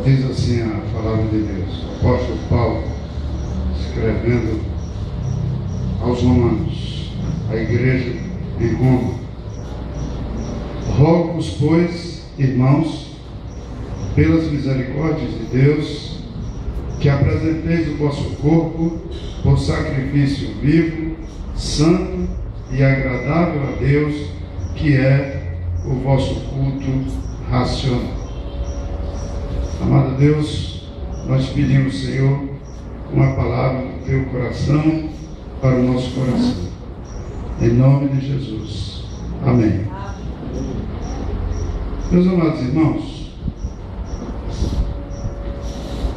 Diz assim a palavra de Deus, o apóstolo Paulo, escrevendo aos romanos, a igreja em Roma: rogo-vos, pois, irmãos, pelas misericórdias de Deus, que apresenteis o vosso corpo por sacrifício vivo, santo e agradável a Deus, que é o vosso culto racional. Amado Deus, nós pedimos, Senhor, uma palavra do teu coração para o nosso coração. Em nome de Jesus. Amém. Meus amados irmãos,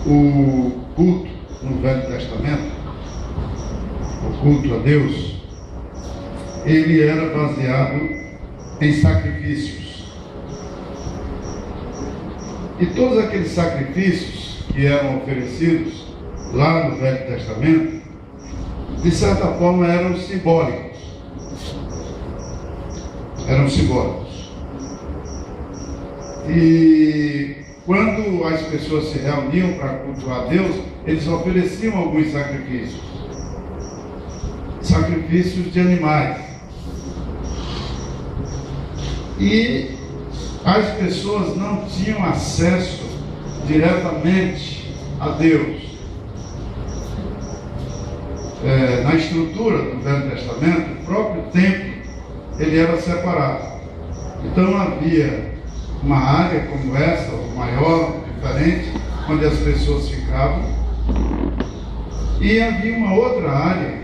o culto no Velho Testamento, o culto a Deus, ele era baseado em sacrifícios. E todos aqueles sacrifícios que eram oferecidos lá no Velho Testamento, de certa forma eram simbólicos. Eram simbólicos. E quando as pessoas se reuniam para cultuar a Deus, eles ofereciam alguns sacrifícios. Sacrifícios de animais. E as pessoas não tinham acesso diretamente a Deus. Na estrutura do Velho Testamento, o próprio templo, ele era separado. Então havia uma área como essa, ou maior, diferente, onde as pessoas ficavam. E havia uma outra área,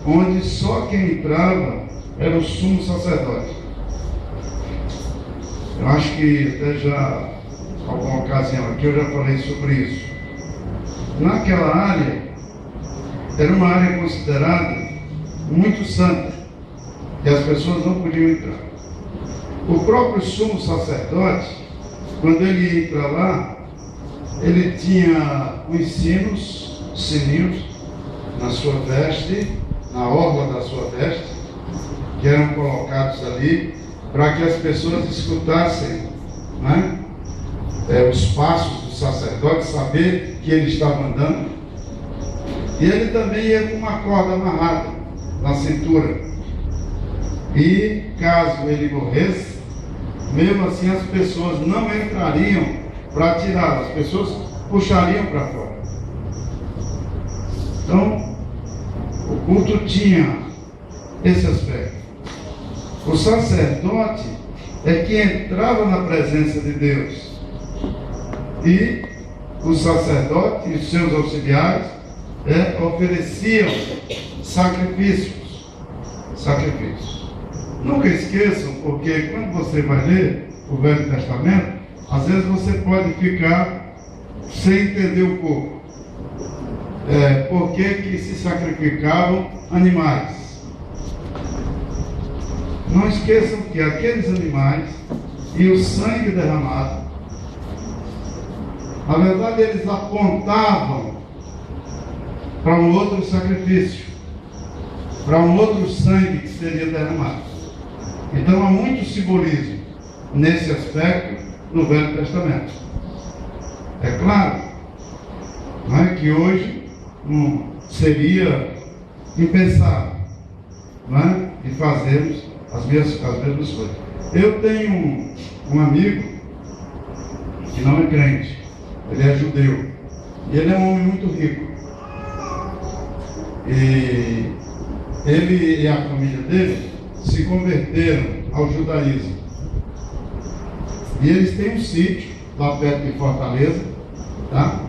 onde só quem entrava era o sumo sacerdote. Eu acho que até já, em alguma ocasião aqui, eu já falei sobre isso. Naquela área, era uma área considerada muito santa, e as pessoas não podiam entrar. O próprio sumo sacerdote, quando ele ia entrar lá, ele tinha os sininhos na sua veste, na orla da sua veste, que eram colocados ali, para que as pessoas escutassem, né, os passos do sacerdote, saber que ele estava andando. E ele também ia com uma corda amarrada na cintura. E caso ele morresse, mesmo assim as pessoas não entrariam para tirá-lo, as pessoas puxariam para fora. Então, o culto tinha esse aspecto. O sacerdote é que entrava na presença de Deus. E o sacerdote e os seus auxiliares ofereciam sacrifícios. Nunca esqueçam, porque quando você vai ler o Velho Testamento, às vezes você pode ficar sem entender um pouco. Por que se sacrificavam animais? Não esqueçam que aqueles animais e o sangue derramado, na verdade eles apontavam para um outro sacrifício, para um outro sangue que seria derramado. Então há muito simbolismo nesse aspecto no Velho Testamento. É claro, não é, que hoje seria impensável, não é, de fazermos as mesmas coisas. Eu tenho um amigo que não é crente, ele é judeu, e ele é um homem muito rico. E ele e a família dele se converteram ao judaísmo. E eles têm um sítio lá perto de Fortaleza, tá?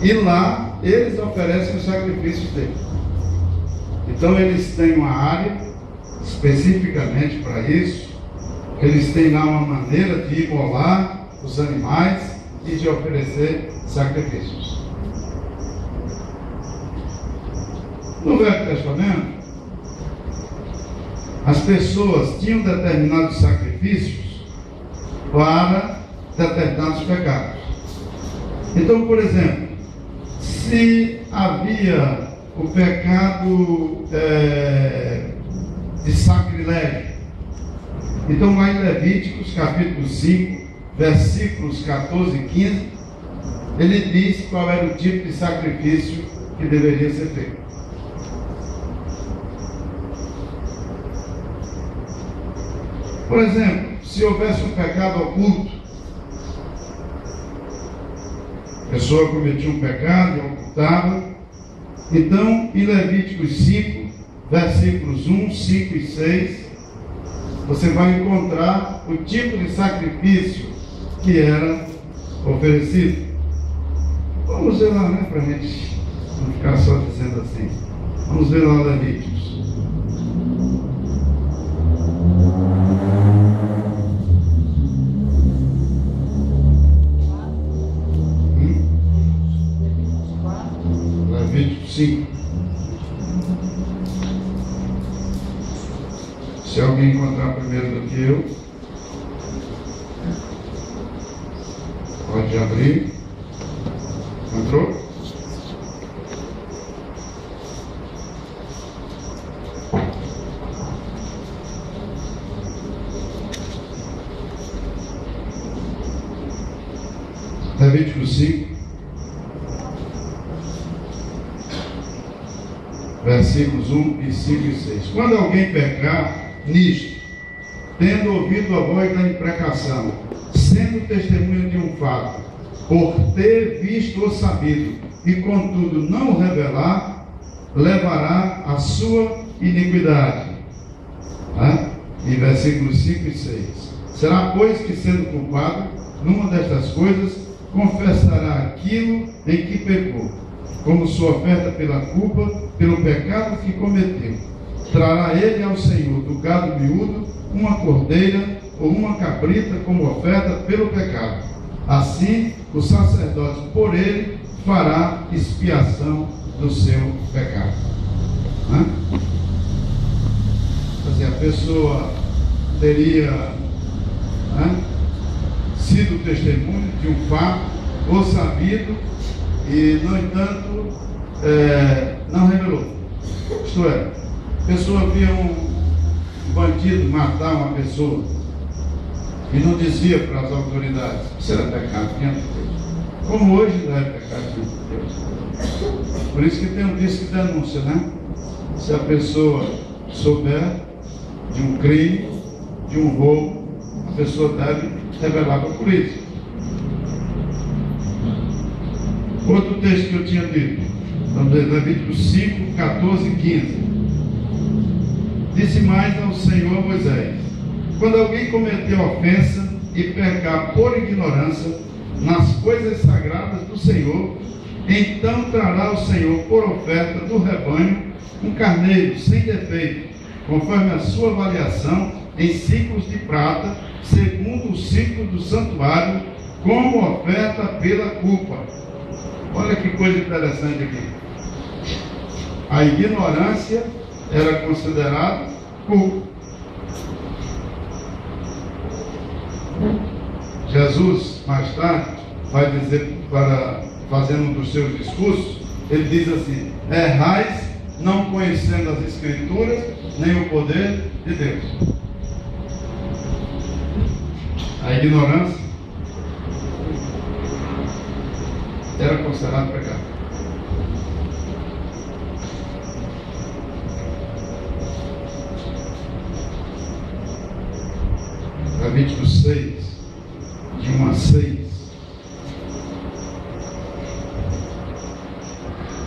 E lá eles oferecem os sacrifícios deles. Então eles têm uma área especificamente para isso. Eles têm lá uma maneira de imolar os animais e de oferecer sacrifícios. No Velho Testamento, as pessoas tinham determinados sacrifícios para determinados pecados. Então, por exemplo, se havia o pecado de sacrilégio, então lá em Levíticos capítulo 5, versículos 14 e 15, ele disse qual era o tipo de sacrifício que deveria ser feito. Por exemplo, se houvesse um pecado oculto, a pessoa cometia um pecado e ocultava, então em Levíticos 5, versículos 1, 5 e 6, você vai encontrar o tipo de sacrifício que era oferecido. Vamos ver lá, né, para a gente não ficar só dizendo assim. Vamos ver lá Levíticos. Levíticos 5. Se alguém encontrar primeiro do que eu, pode abrir. Encontrou? Levítico 5, versículos 1 e 5 e 6. Quando alguém pecar nisto, tendo ouvido a voz da imprecação, sendo testemunho de um fato, por ter visto ou sabido, e contudo não o revelar, levará a sua iniquidade. E versículos 5 e 6. Será, pois, que sendo culpado numa destas coisas, confessará aquilo em que pecou, como sua oferta pela culpa, pelo pecado que cometeu. Trará ele ao Senhor do gado miúdo uma cordeira ou uma cabrita como oferta pelo pecado. Assim, o sacerdote por ele fará expiação do seu pecado. Quer dizer, a pessoa teria sido testemunho de um fato ou sabido e, no entanto, não revelou. Isto é, a pessoa via um bandido matar uma pessoa e não dizia para as autoridades: isso era pecado diante de Deus. Como hoje não é pecado diante de Deus. Por isso que tem um disco de denúncia, né? Se a pessoa souber de um crime, de um roubo, a pessoa deve revelar para a polícia. Outro texto que eu tinha dito, Levíticos 5, 14 e 15. Disse mais ao Senhor Moisés: quando alguém cometer ofensa e pecar por ignorância nas coisas sagradas do Senhor, então trará ao Senhor por oferta do rebanho um carneiro sem defeito, conforme a sua avaliação, em ciclos de prata, segundo o ciclo do santuário, como oferta pela culpa. Olha que coisa interessante aqui. A ignorância era considerada culpa. Jesus, mais tarde, vai dizer, fazendo um dos seus discursos, ele diz assim: errais não conhecendo as Escrituras, nem o poder de Deus. A ignorância era considerada pecado. Levíticos 6, de 1 a 6.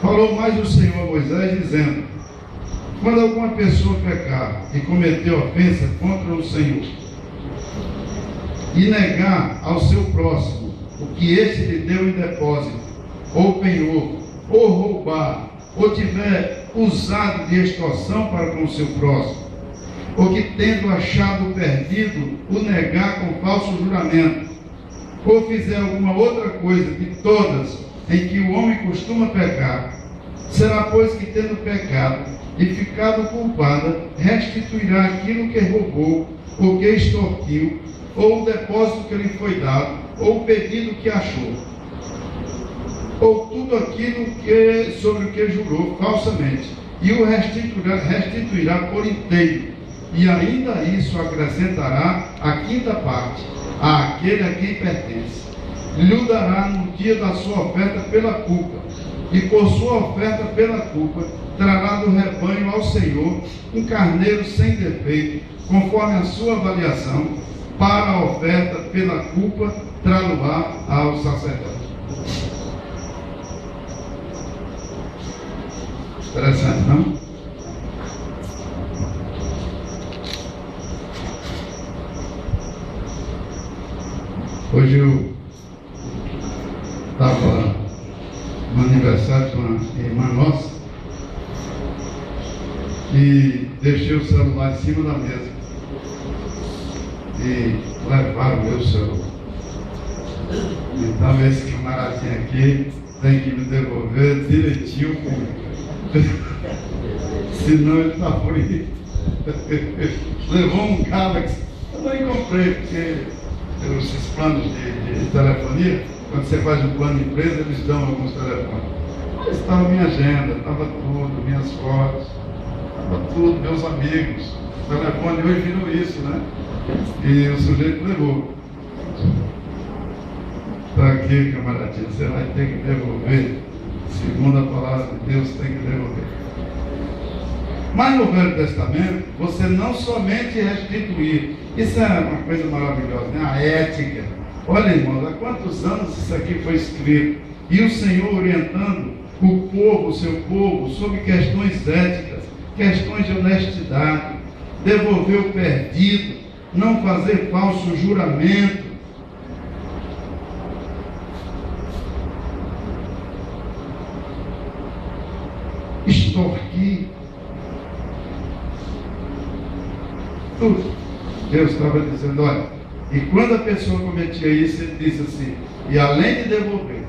Falou mais o Senhor a Moisés, dizendo: quando alguma pessoa pecar e cometer ofensa contra o Senhor, e negar ao seu próximo o que este lhe deu em depósito, ou penhor, ou roubar, ou tiver usado de extorsão para com o seu próximo, ou que tendo achado perdido, o negar com falso juramento, ou fizer alguma outra coisa de todas em que o homem costuma pecar, será, pois, que tendo pecado e ficado culpada, restituirá aquilo que roubou, ou que extorquiu, ou o depósito que lhe foi dado, ou o pedido que achou, ou tudo aquilo sobre o que jurou falsamente, e o restituirá por inteiro, e ainda isso acrescentará a quinta parte àquele a quem pertence. lhe dará no dia da sua oferta pela culpa, e por sua oferta pela culpa trará do rebanho ao Senhor um carneiro sem defeito, conforme a sua avaliação, para a oferta pela culpa trá-lo-á ao sacerdote. Interessante, não? Hoje eu estava no aniversário de uma irmã nossa e deixei o celular em cima da mesa e levaram o meu celular. Então esse camaradinho aqui tem que me devolver direitinho comigo. Senão ele está frio. Levou um Galaxy, eu nem comprei, porque esses planos de telefonia, quando você faz um plano de empresa, eles dão alguns telefones. Mas estava minha agenda, estava tudo, minhas fotos, estava tudo, meus amigos. O telefone hoje virou isso, né? E o sujeito levou. Está aqui, camaradinho, você vai ter que devolver. Segundo a palavra de Deus, tem que devolver. Mas no Velho Testamento, você não somente restituir. Isso é uma coisa maravilhosa, né? A ética. Olha, irmãos, há quantos anos isso aqui foi escrito? E o Senhor orientando o povo, o seu povo, sobre questões éticas, questões de honestidade, devolver o perdido, não fazer falso juramento. Extorquir. Tudo. Deus estava dizendo, olha, e quando a pessoa cometia isso, ele disse assim, e além de devolver,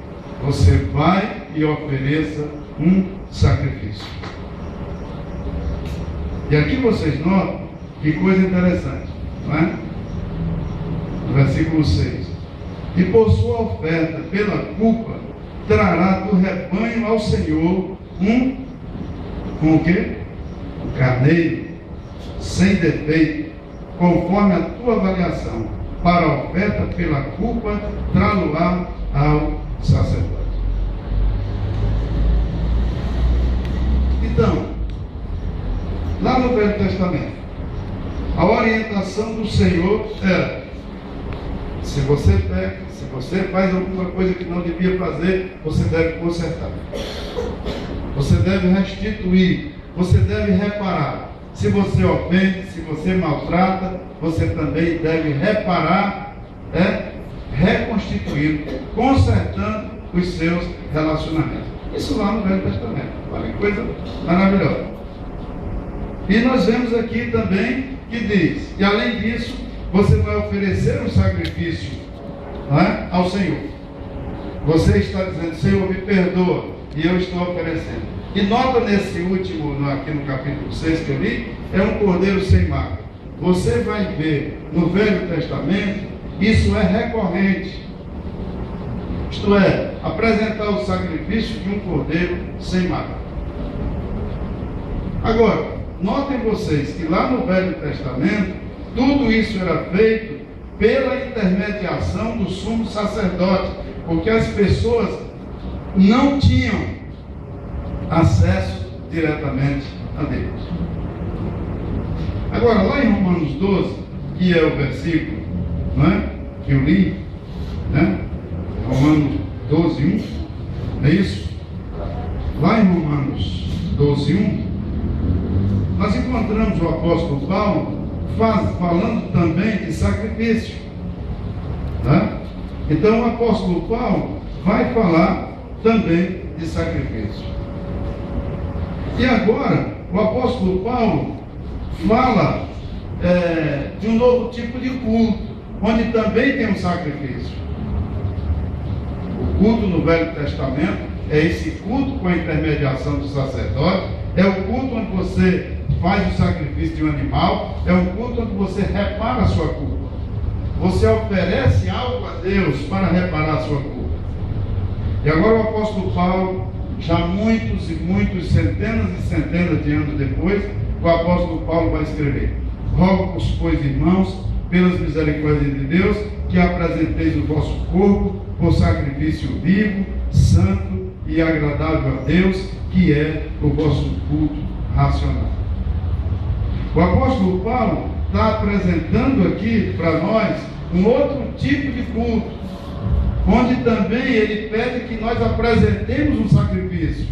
você vai e ofereça um sacrifício. E aqui vocês notam que coisa interessante, não é? No versículo 6. E por sua oferta pela culpa, trará do rebanho ao Senhor com o quê? Um carneiro sem defeito, conforme a tua avaliação, para a oferta pela culpa, trá-lo-á ao sacerdote. Então, lá no Velho Testamento, a orientação do Senhor era: se você peca, se você faz alguma coisa que não devia fazer, você deve consertar, você deve restituir, você deve reparar. Se você ofende, se você maltrata, você também deve reparar, reconstituindo, consertando os seus relacionamentos. Isso lá no Velho Testamento. Olha que coisa maravilhosa. E nós vemos aqui também que diz, e além disso, você vai oferecer um sacrifício, não é, ao Senhor. Você está dizendo, Senhor, me perdoa, e eu estou oferecendo. E nota nesse último, aqui no capítulo 6 que eu li, é um cordeiro sem mácula. Você vai ver no Velho Testamento, isso é recorrente. Isto é, apresentar o sacrifício de um cordeiro sem mácula. Agora, notem vocês que lá no Velho Testamento, tudo isso era feito pela intermediação do sumo sacerdote, porque as pessoas não tinham acesso diretamente a Deus. Agora, lá em Romanos 12, que é o versículo, não é, que eu li, né? Romanos 12, 1, é isso? Lá em Romanos 12, 1, nós encontramos o apóstolo Paulo falando também de sacrifício. Tá? Então o apóstolo Paulo vai falar também de sacrifício. E agora, o apóstolo Paulo fala de um novo tipo de culto, onde também tem um sacrifício. O culto no Velho Testamento é esse culto com a intermediação do sacerdote, é o culto onde você faz o sacrifício de um animal, é um culto onde você repara a sua culpa. Você oferece algo a Deus para reparar a sua culpa. E agora o apóstolo Paulo, já muitos e muitos, centenas e centenas de anos depois, o apóstolo Paulo vai escrever: rogo-vos, pois, irmãos, pelas misericórdias de Deus, que apresenteis o vosso corpo por sacrifício vivo, santo e agradável a Deus, que é o vosso culto racional. O apóstolo Paulo está apresentando aqui para nós um outro tipo de culto, onde também ele pede que nós apresentemos um sacrifício.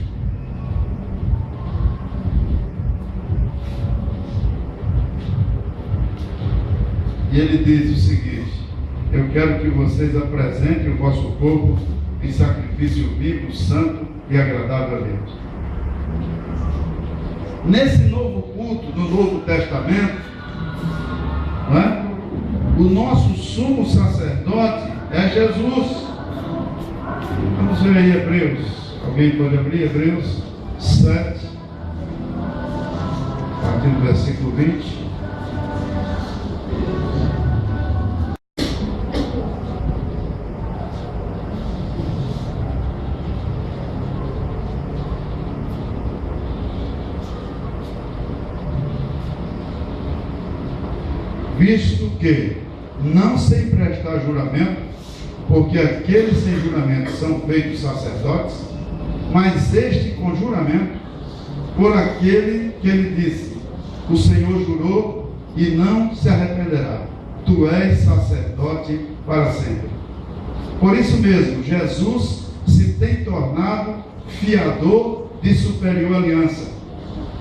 E ele diz o seguinte: eu quero que vocês apresentem o vosso corpo em sacrifício vivo, santo e agradável a Deus. Nesse novo culto, no Novo Testamento, não é? O nosso sumo sacerdote é Jesus. Vamos ver aí Hebreus. Alguém pode abrir Hebreus 7, a partir do versículo 20. Visto que não sem prestar juramento, porque aqueles sem juramento são feitos sacerdotes, mas este com juramento, por aquele que ele disse: o Senhor jurou e não se arrependerá, tu és sacerdote para sempre. Por isso mesmo, Jesus se tem tornado fiador de superior aliança.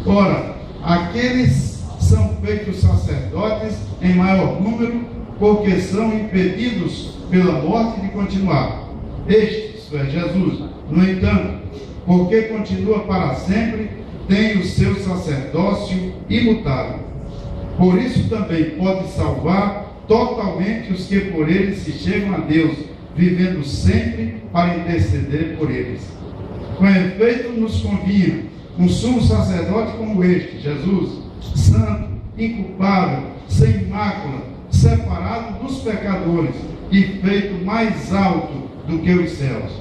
Ora, aqueles são feitos sacerdotes em maior número, porque são impedidos pela morte de continuar. Este, isto é, Jesus, no entanto, porque continua para sempre, tem o seu sacerdócio imutável. Por isso também pode salvar totalmente os que por ele se chegam a Deus, vivendo sempre para interceder por eles. Com efeito, nos convinha um sumo sacerdote como este, Jesus, santo, inculpável, sem mácula, separado dos pecadores e feito mais alto do que os céus,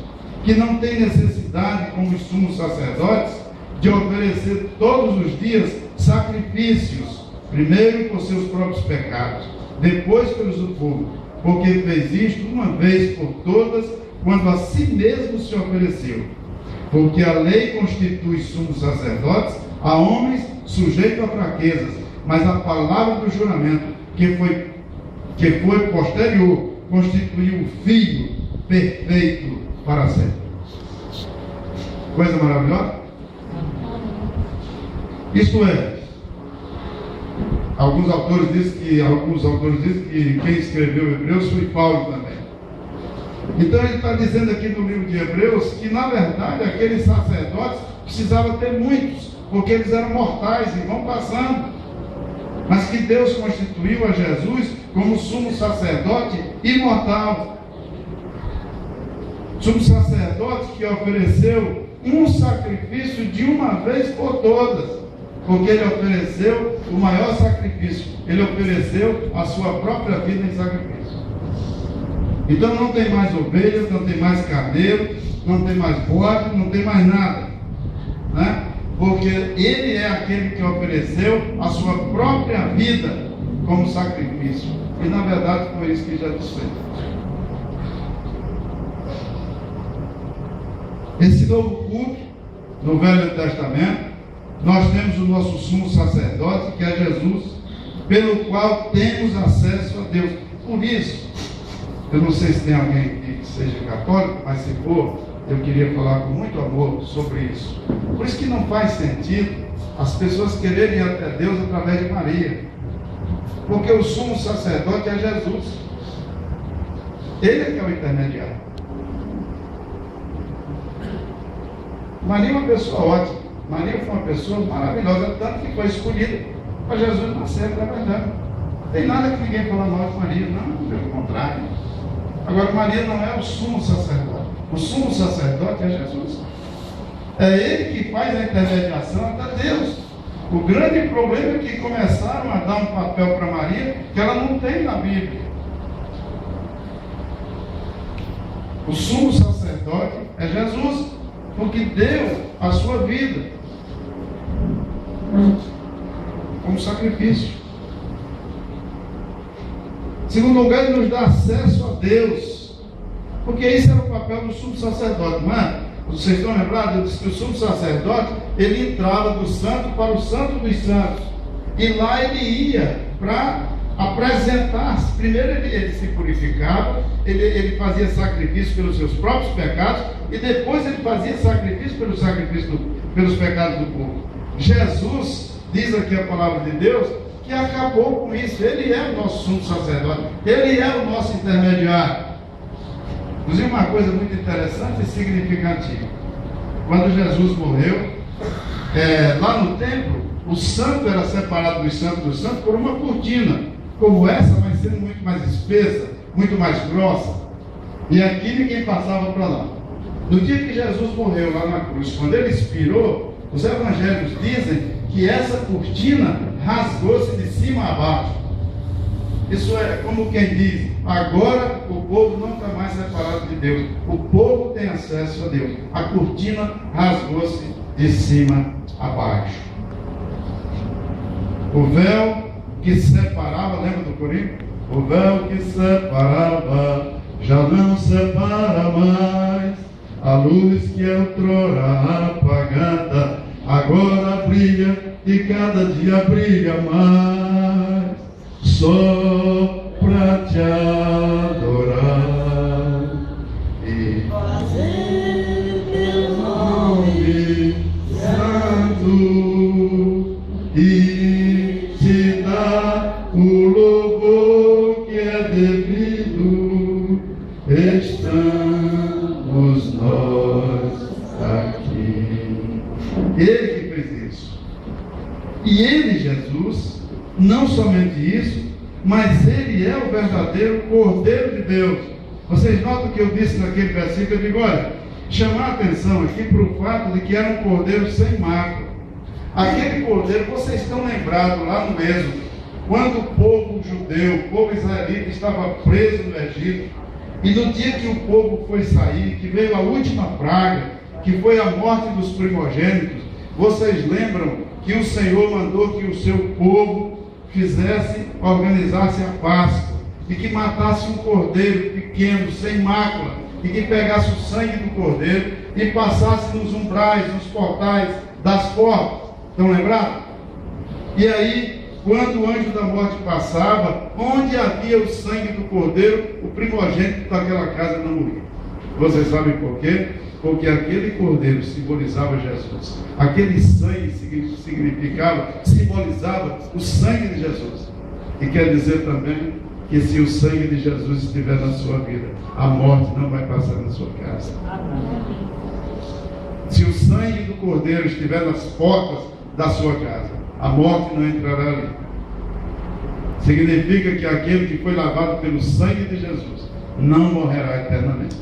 que não tem necessidade, como os sumos sacerdotes, de oferecer todos os dias sacrifícios, primeiro por seus próprios pecados, depois pelos do povo, porque fez isto uma vez por todas, quando a si mesmo se ofereceu. Porque a lei constitui sumos sacerdotes a homens sujeitos a fraquezas, mas a palavra do juramento, que foi posterior, constituiu o Filho perfeito para sempre. Coisa maravilhosa? Isto é, alguns autores dizem que quem escreveu Hebreus foi Paulo também. Então ele está dizendo aqui no livro de Hebreus que, na verdade, aqueles sacerdotes precisavam ter muitos, porque eles eram mortais e vão passando. Mas que Deus constituiu a Jesus como sumo sacerdote imortal. Sumo sacerdote que ofereceu um sacrifício de uma vez por todas. Porque ele ofereceu o maior sacrifício. Ele ofereceu a sua própria vida em sacrifício. Então não tem mais ovelhas, não tem mais carneiro, não tem mais bode, não tem mais nada, né? Porque ele é aquele que ofereceu a sua própria vida como sacrifício. E na verdade foi isso que Jesus fez. Esse novo culto, no Velho Testamento, nós temos o nosso sumo sacerdote, que é Jesus, pelo qual temos acesso a Deus. Por isso, eu não sei se tem alguém aqui que seja católico, mas se for, eu queria falar com muito amor sobre isso. Por isso que não faz sentido as pessoas quererem ir até Deus através de Maria. Porque o sumo sacerdote é Jesus. Ele é que é o intermediário. Maria é uma pessoa ótima. Maria foi uma pessoa maravilhosa, tanto que foi escolhida para Jesus nascer, na verdade. Não tem nada que ninguém fala mal de Maria, não, pelo contrário. Agora, Maria não é o sumo sacerdote. O sumo sacerdote é Jesus. É ele que faz a intermediação até Deus. O grande problema é que começaram a dar um papel para Maria que ela não tem na Bíblia. O sumo sacerdote é Jesus, porque deu a sua vida como sacrifício. Em segundo lugar, ele nos dá acesso a Deus, porque esse era o papel do sumo sacerdote, não é? Vocês estão lembrados? Eu disse que o sumo sacerdote, ele entrava do santo para o santo dos santos, e lá ele ia para apresentar-se. Primeiro ele se purificava, ele fazia sacrifício pelos seus próprios pecados, e depois ele fazia sacrifício pelos pecados do povo. Jesus, diz aqui a palavra de Deus, que acabou com isso. Ele é o nosso sumo sacerdote, ele é o nosso intermediário. Inclusive, uma coisa muito interessante e significativa: quando Jesus morreu, lá no templo, o santo era separado dos santos por uma cortina, como essa, mas sendo muito mais espessa, muito mais grossa, e aqui ninguém passava para lá. No dia que Jesus morreu lá na cruz, quando ele expirou, os evangelhos dizem que essa cortina rasgou-se de cima a baixo. Isso é como quem diz: agora o povo não está mais separado de Deus, o povo tem acesso a Deus. A cortina rasgou-se de cima a baixo. O véu que separava, lembra do corinho? O véu que separava já não separa mais. A luz que outrora apagada agora brilha e cada dia brilha mais. Só para te adorar e fazer teu nome santo e te dar o louvor que é devido, estamos nós aqui. Ele que fez isso. E ele, Jesus, não somente isso, mas ele é o verdadeiro Cordeiro de Deus. Vocês notam que eu disse naquele versículo, eu digo, olha, chamar a atenção aqui para o fato de que era um cordeiro sem mácula. Aquele cordeiro, vocês estão lembrados lá no Êxodo, quando o povo judeu, o povo israelita estava preso no Egito, e no dia que o povo foi sair, que veio a última praga, que foi a morte dos primogênitos, vocês lembram que o Senhor mandou que o seu povo organizasse a Páscoa, e que matasse um cordeiro pequeno, sem mácula, e que pegasse o sangue do cordeiro e passasse nos umbrais, nos portais das portas. Estão lembrados? E aí, quando o anjo da morte passava, onde havia o sangue do cordeiro, o primogênito daquela casa não morria. Vocês sabem por quê? Porque aquele cordeiro simbolizava Jesus. Aquele sangue simbolizava o sangue de Jesus. E quer dizer também que se o sangue de Jesus estiver na sua vida, a morte não vai passar na sua casa. Se o sangue do cordeiro estiver nas portas da sua casa, a morte não entrará ali. Significa que aquele que foi lavado pelo sangue de Jesus não morrerá eternamente.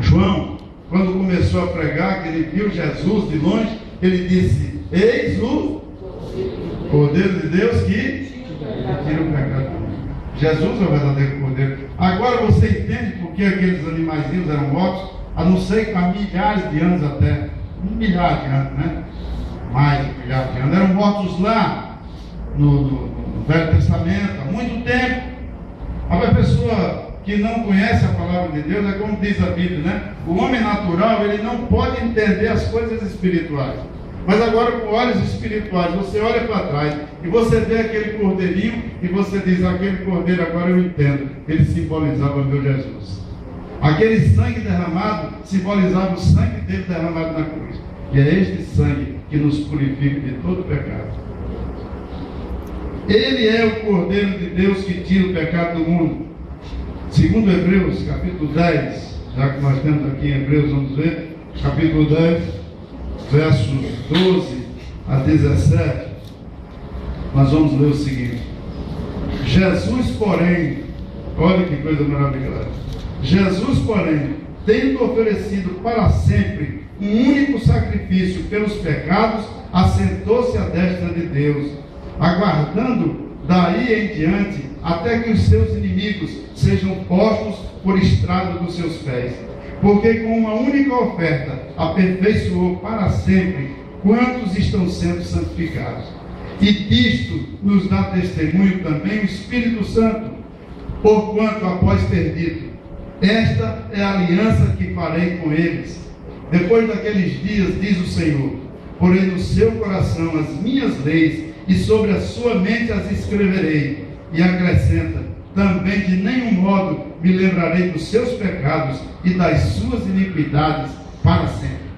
João, quando começou a pregar, que ele viu Jesus de longe, ele disse: eis o Cordeiro de Deus que tira o pecado do mundo. Jesus é o verdadeiro Cordeiro. Agora você entende por que aqueles animaizinhos eram mortos, a não ser há milhares de anos até, 1 milhar de anos, né? Mais de 1 milhar de anos, eram mortos lá no Velho Testamento, há muito tempo. A pessoa que não conhece a palavra de Deus, é como diz a Bíblia, né? O homem natural, ele não pode entender as coisas espirituais. Mas agora, com olhos espirituais, você olha para trás e você vê aquele cordeirinho e você diz: aquele cordeiro agora eu entendo, ele simbolizava meu Jesus. Aquele sangue derramado simbolizava o sangue dele derramado na cruz. E é este sangue que nos purifica de todo pecado. Ele é o Cordeiro de Deus que tira o pecado do mundo. Segundo Hebreus, capítulo 10, já que nós temos aqui em Hebreus, vamos ver, capítulo 10, versos 12 a 17, nós vamos ler o seguinte: Jesus, porém, olha que coisa maravilhosa, Jesus, porém, tendo oferecido para sempre um único sacrifício pelos pecados, assentou-se à destra de Deus, aguardando daí em diante até que os seus inimigos sejam postos por estrado dos seus pés. Porque com uma única oferta aperfeiçoou para sempre quantos estão sendo santificados. E disto nos dá testemunho também o Espírito Santo, porquanto, após ter dito: esta é a aliança que farei com eles. Depois daqueles dias, diz o Senhor, porei no seu coração as minhas leis, e sobre a sua mente as escreverei. E acrescenta: também de nenhum modo me lembrarei dos seus pecados e das suas iniquidades para sempre.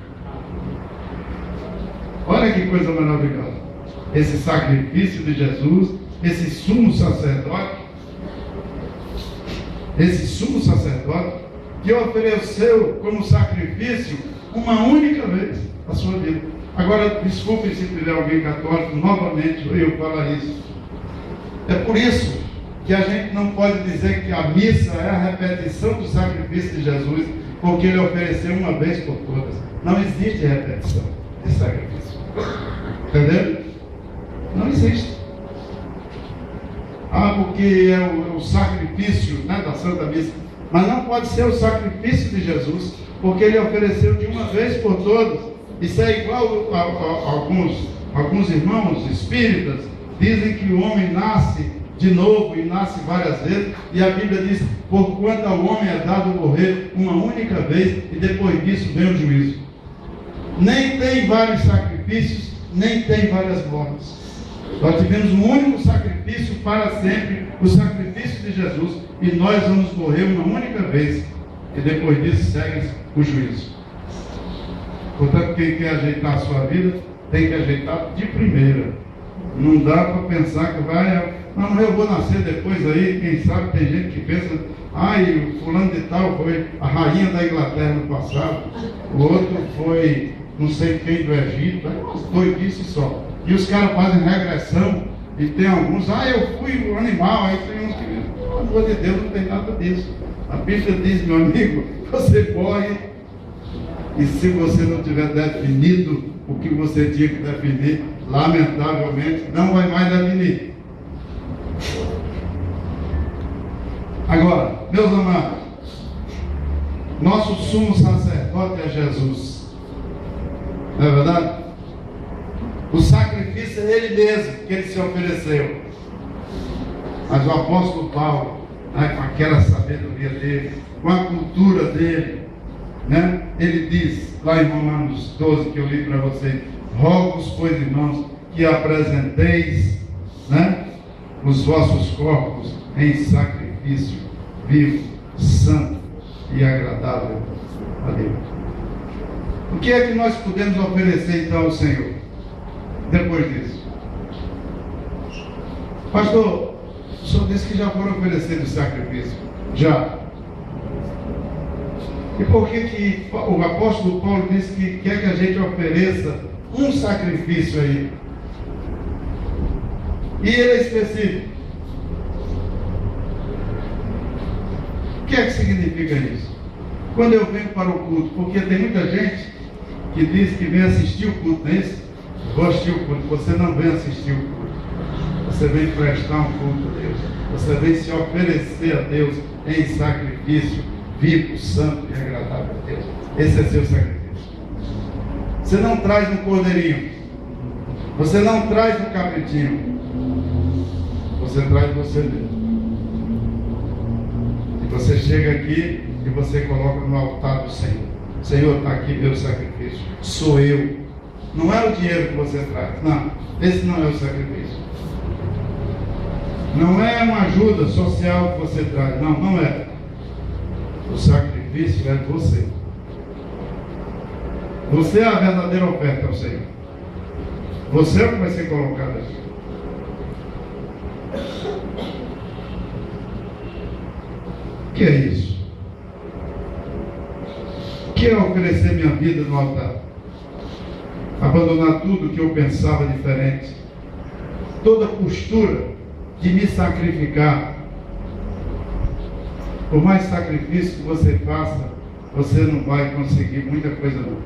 Olha que coisa maravilhosa. Esse sacrifício de Jesus, esse sumo sacerdote que ofereceu como sacrifício uma única vez a sua vida. Agora, desculpe se tiver alguém católico, novamente eu falar isso. É por isso que a gente não pode dizer que a missa é a repetição do sacrifício de Jesus, porque ele ofereceu uma vez por todas. Não existe repetição de sacrifício. Entendeu? Não existe. Porque é o sacrifício, né, da Santa Missa. Mas não pode ser o sacrifício de Jesus, porque ele ofereceu de uma vez por todas. Isso é igual a alguns irmãos espíritas dizem que o homem nasce de novo e nasce várias vezes, e a Bíblia diz: porquanto ao homem é dado morrer uma única vez, e depois disso vem o juízo. Nem tem vários sacrifícios, nem tem várias mortes. Nós tivemos um único sacrifício para sempre, o sacrifício de Jesus, e nós vamos morrer uma única vez, e depois disso segue o juízo. Portanto, quem quer ajeitar a sua vida, tem que ajeitar de primeira. Não dá para pensar que vai, não, eu vou nascer depois aí, quem sabe tem gente que pensa, o fulano de tal foi a rainha da Inglaterra no passado, o outro foi não sei quem do Egito, umas doidices só. E os caras fazem regressão, e tem alguns, eu fui um animal, aí tem uns que, pelo amor de Deus, não tem nada disso. A Bíblia diz, meu amigo, você morre, e se você não tiver definido o que você tinha que definir, lamentavelmente, não vai mais definir. Agora, meus amados, nosso sumo sacerdote é Jesus. Não é verdade? O sacrifício é ele mesmo que ele se ofereceu. Mas o apóstolo Paulo, com aquela sabedoria dele, com a cultura dele, ele diz lá em Romanos 12, que eu li para vocês: rogo-vos, pois, irmãos, que apresenteis os vossos corpos em sacrifício vivo, santo e agradável a Deus. O que é que nós podemos oferecer então ao Senhor depois disso? Pastor, o senhor disse que já foram oferecidos sacrifício. Já. E por que o apóstolo Paulo disse que quer que a gente ofereça um sacrifício aí? E ele é específico. O que é que significa isso? Quando eu venho para o culto, porque tem muita gente que diz que vem assistir o culto, não é isso? Vou assistir o culto. Você não vem assistir o culto. Você vem prestar um culto a Deus. Você vem se oferecer a Deus em sacrifício vivo, santo e agradável a Deus. Esse é seu sacrifício. Você não traz um cordeirinho. Você não traz um cabritinho. Você traz você mesmo. E você chega aqui e você coloca no altar do Senhor. Senhor, está aqui meu sacrifício. Sou eu. Não é o dinheiro que você traz. Não, esse não é o sacrifício. Não é uma ajuda social que você traz. Não, não é. O sacrifício é você. Você é a verdadeira oferta ao Senhor. Você é o que vai ser colocado aqui. O que é isso? O que é oferecer minha vida no altar? Abandonar tudo que eu pensava diferente. Toda postura de me sacrificar. Por mais sacrifício que você faça, você não vai conseguir muita coisa não.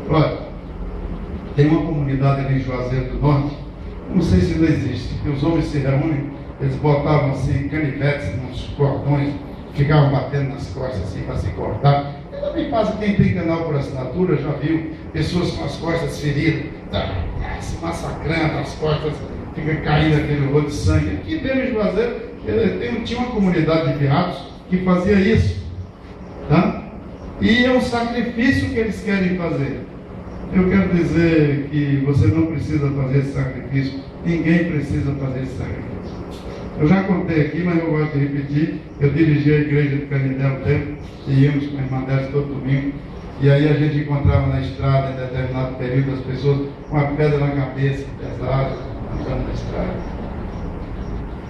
Olha, tem uma comunidade ali em Juazeiro do Norte, não sei se não existe, que os homens se reúnem, eles botavam assim canivetes nos cordões, ficavam batendo nas costas assim para se cortar. Também passa, quem tem canal por assinatura já viu pessoas com as costas feridas. se massacrando, as costas ficam caindo aquele rolo de sangue. Aqui dentro de Juazeiro tinha uma comunidade de beatos que fazia isso, tá? E é um sacrifício que eles querem fazer. Eu quero dizer que você não precisa fazer esse sacrifício. Ninguém precisa fazer esse sacrifício. Eu já contei aqui, mas eu gosto de repetir. Eu dirigi a igreja de Canindé um tempo, e íamos com a irmã Décio todo domingo. E aí a gente encontrava na estrada, em determinado período, as pessoas com a pedra na cabeça, pesada, andando na estrada.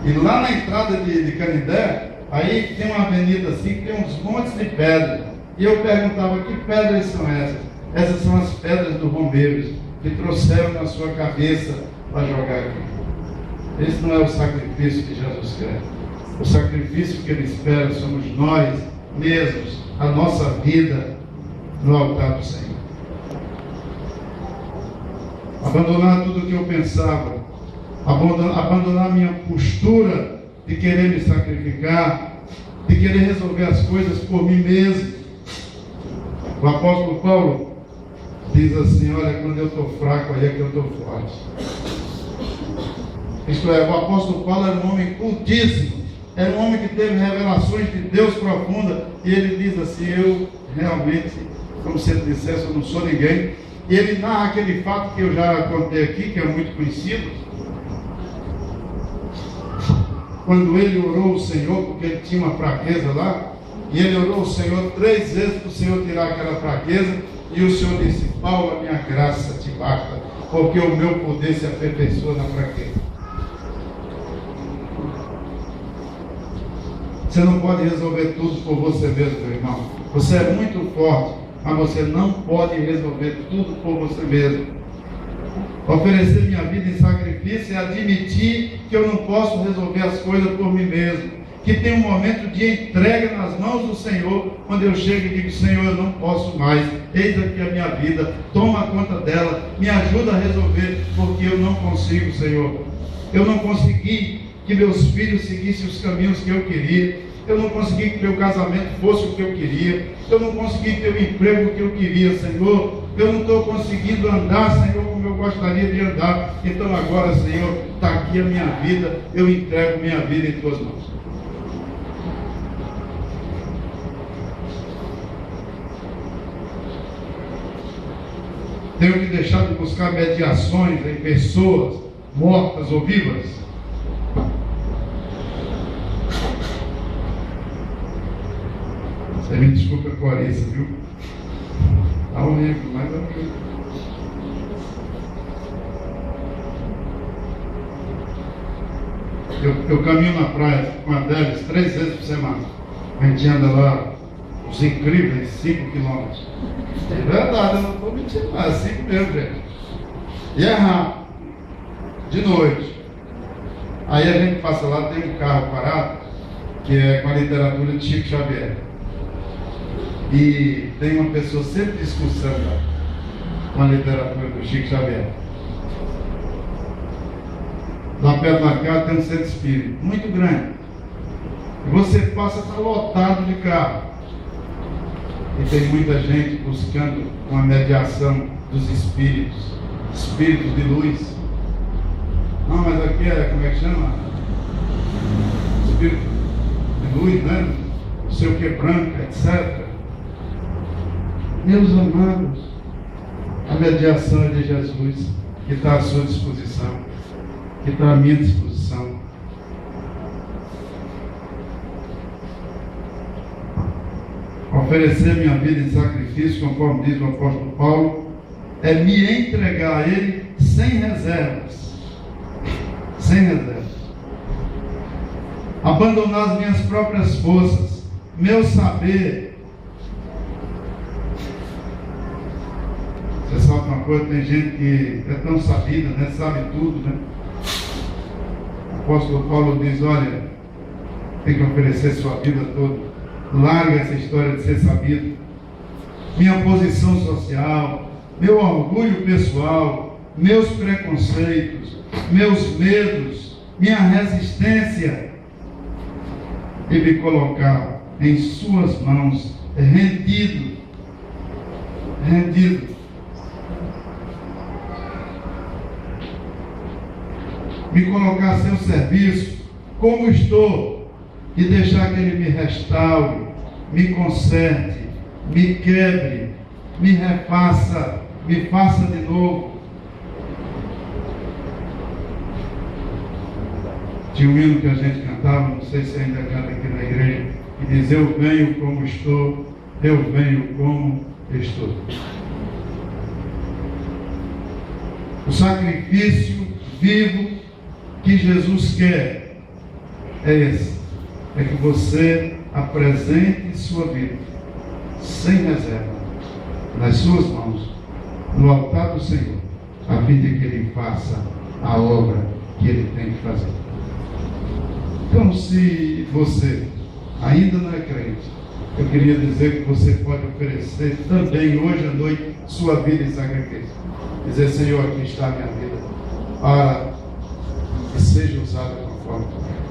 E lá na estrada de Canindé, aí tem uma avenida assim, que tem uns montes de pedras. E eu perguntava, que pedras são essas? Essas são as pedras dos bombeiros que trouxeram na sua cabeça para jogar aqui. Esse não é o sacrifício que Jesus quer. O sacrifício que Ele espera somos nós mesmos, a nossa vida no altar do Senhor. Abandonar tudo o que eu pensava, abandonar a minha postura de querer me sacrificar, de querer resolver as coisas por mim mesmo. O apóstolo Paulo diz assim, olha, quando eu estou fraco, aí é que eu estou forte. Isto é, o apóstolo Paulo era um homem cultíssimo, era um homem que teve revelações de Deus profunda, e ele diz assim, eu realmente, como se ele dissesse, eu não sou ninguém. E ele narra aquele fato que eu já contei aqui, que é muito conhecido, quando ele orou o Senhor, porque ele tinha uma fraqueza lá, e ele orou o Senhor 3 vezes para o Senhor tirar aquela fraqueza, e o Senhor disse, Paulo, a minha graça te basta, porque o meu poder se aperfeiçoa na fraqueza. Você não pode resolver tudo por você mesmo, meu irmão. Você é muito forte, mas você não pode resolver tudo por você mesmo. Oferecer minha vida em sacrifício é admitir que eu não posso resolver as coisas por mim mesmo. Que tem um momento de entrega nas mãos do Senhor, quando eu chego e digo, Senhor, eu não posso mais, eis aqui a minha vida, toma conta dela, me ajuda a resolver, porque eu não consigo, Senhor. Eu não consegui que meus filhos seguissem os caminhos que eu queria, eu não consegui que meu casamento fosse o que eu queria, eu não consegui ter o emprego que eu queria, Senhor, eu não estou conseguindo andar, Senhor, como eu gostaria de andar. Então agora, Senhor, está aqui a minha vida, eu entrego minha vida em tuas mãos. Tenho que deixar de buscar mediações em pessoas mortas ou vivas. Você me desculpa a coareza, viu? Está horrível, mas é horrível. Eu caminho na praia com a Délis 3 vezes por semana. A gente anda lá os incríveis 5 quilômetros. É verdade, eu não estou mentindo, mas é 5 mesmo, gente. E é rápido, de noite. Aí a gente passa lá, tem um carro parado, que é com a literatura de Chico Xavier. E tem uma pessoa sempre discursando com a literatura do Chico Xavier. Lá perto da casa tem um centro espírita, muito grande. E você passa, está lotado de carro. E tem muita gente buscando uma mediação dos espíritos de luz. Não, mas aqui é, como é que chama? Espírito de luz, né? Não sei o que, branca, etc. Meus amados, a mediação é de Jesus, que está à sua disposição, que está à minha disposição. Oferecer minha vida em sacrifício, conforme diz o apóstolo Paulo, é me entregar a Ele sem reservas. Sem reservas. Abandonar as minhas próprias forças, meu saber. Você sabe uma coisa, tem gente que é tão sabida, né? Sabe tudo, né? O apóstolo Paulo diz, olha, tem que oferecer sua vida toda. Larga essa história de ser sabido. Minha posição social, meu orgulho pessoal, meus preconceitos, meus medos, minha resistência, e me colocar em suas mãos, rendido. me colocar a seu serviço, como estou, e deixar que Ele me restaure, me conserte, me quebre, me refaça, me faça de novo. Tinha um hino que a gente cantava, não sei se ainda canta aqui na igreja, que diz: eu venho como estou, eu venho como estou. O sacrifício vivo que Jesus quer é esse: é que você apresente sua vida sem reserva nas suas mãos, no altar do Senhor, a fim de que Ele faça a obra que Ele tem que fazer. Então, se você ainda não é crente, eu queria dizer que você pode oferecer também hoje à noite sua vida em sacrifício. Dizer: Senhor, aqui está a minha vida, para que seja usada conforme tu quer.